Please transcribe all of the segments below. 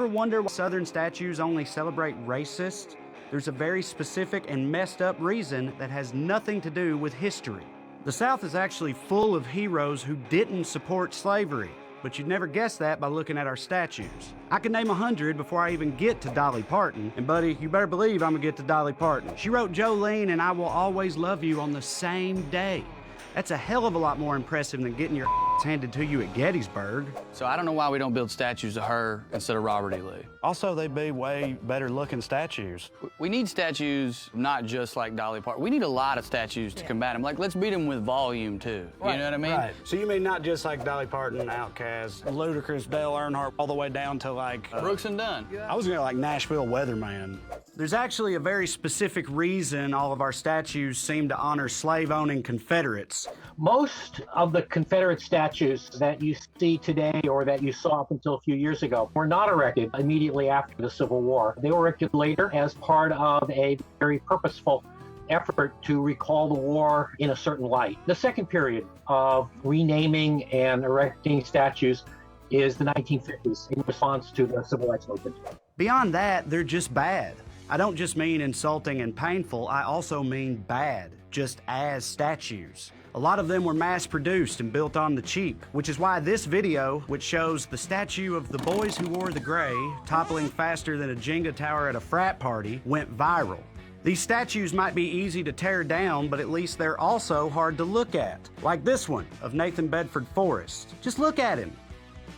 Ever wonder why Southern statues only celebrate racists? There's a very specific and messed up reason that has nothing to do with history. The South is actually full of heroes who didn't support slavery, but you'd never guess that by looking at our statues. I can name 100 before I even get to Dolly Parton, and buddy, you better believe I'm gonna get to Dolly Parton. She wrote Jolene and I Will Always Love You on the same day. That's a hell of a lot more impressive than getting your handed to you at Gettysburg. So I don't know why we don't build statues of her instead of Robert E. Lee. Also, they'd be way better looking statues. We need statues not just like Dolly Parton. We need a lot of statues to combat them. Like, let's beat them with volume, too. Right, you know what I mean? Right. So you mean not just like Dolly Parton, Outkast, Ludacris, Dale Earnhardt, all the way down to like... Brooks and Dunn. I was gonna like Nashville Weatherman. There's actually a very specific reason all of our statues seem to honor slave-owning Confederates. Most of the Confederate statues that you see today or that you saw up until a few years ago were not erected immediately after the Civil War. They were erected later as part of a very purposeful effort to recall the war in a certain light. The second period of renaming and erecting statues is the 1950s in response to the Civil Rights Movement. Beyond that, they're just bad. I don't just mean insulting and painful, I also mean bad, just as statues. A lot of them were mass-produced and built on the cheap, which is why this video, which shows the statue of the boys who wore the gray toppling faster than a Jenga tower at a frat party, went viral. These statues might be easy to tear down, but at least they're also hard to look at. Like this one of Nathan Bedford Forrest. Just look at him.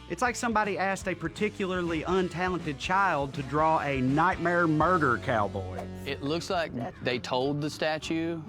It's like somebody asked a particularly untalented child to draw a nightmare murder cowboy. It looks like they told the statue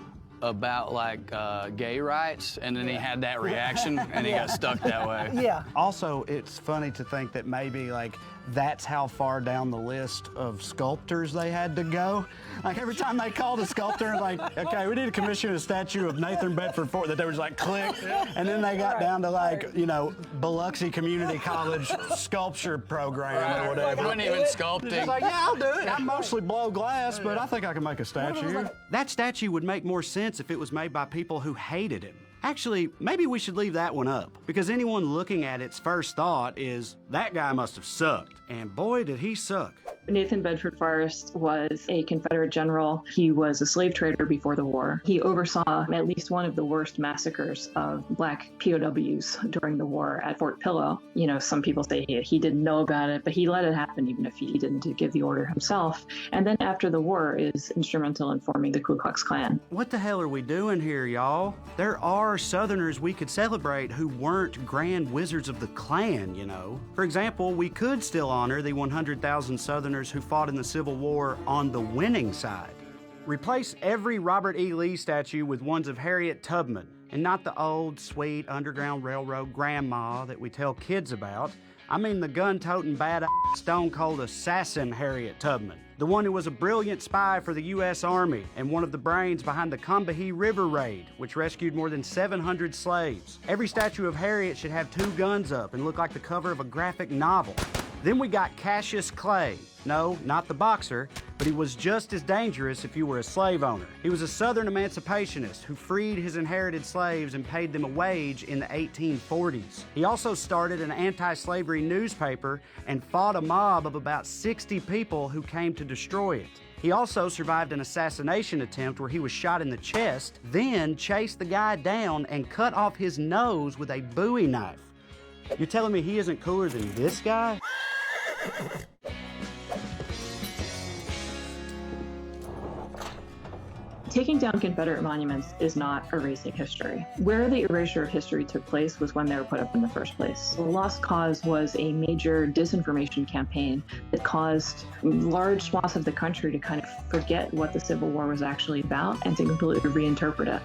about like gay rights, and then he had that reaction, and he got stuck that way. Yeah. Also, it's funny to think that maybe like that's how far down the list of sculptors they had to go. Like every time they called a sculptor, like, okay, we need to commission a statue of Nathan Bedford Forrest, that they were just like, click. And then they got down to like, you know, Biloxi Community College sculpture program or whatever. It wasn't even sculpting. Just like, yeah, I'll do it. I mostly blow glass, but I think I can make a statue. That statue would make more sense if it was made by people who hated him. Actually, maybe we should leave that one up, because anyone looking at its first thought is, that guy must have sucked. And boy, did he suck. Nathan Bedford Forrest was a Confederate general. He was a slave trader before the war. He oversaw at least one of the worst massacres of Black POWs during the war at Fort Pillow. You know, some people say he didn't know about it, but he let it happen even if he didn't give the order himself. And then after the war is instrumental in forming the Ku Klux Klan. What the hell are we doing here, y'all? There are Southerners we could celebrate who weren't grand wizards of the Klan, you know. For example, we could still honor the 100,000 Southerners who fought in the Civil War on the winning side. Replace every Robert E. Lee statue with ones of Harriet Tubman, and not the old, sweet Underground Railroad grandma that we tell kids about. I mean the gun-toting, badass, stone-cold assassin Harriet Tubman. The one who was a brilliant spy for the U.S. Army and one of the brains behind the Combahee River Raid, which rescued more than 700 slaves. Every statue of Harriet should have 2 guns up and look like the cover of a graphic novel. Then we got Cassius Clay. No, not the boxer, but he was just as dangerous if you were a slave owner. He was a Southern emancipationist who freed his inherited slaves and paid them a wage in the 1840s. He also started an anti-slavery newspaper and fought a mob of about 60 people who came to destroy it. He also survived an assassination attempt where he was shot in the chest, then chased the guy down and cut off his nose with a Bowie knife. You're telling me he isn't cooler than this guy? Taking down Confederate monuments is not erasing history. Where the erasure of history took place was when they were put up in the first place. The Lost Cause was a major disinformation campaign that caused large swaths of the country to kind of forget what the Civil War was actually about and to completely reinterpret it.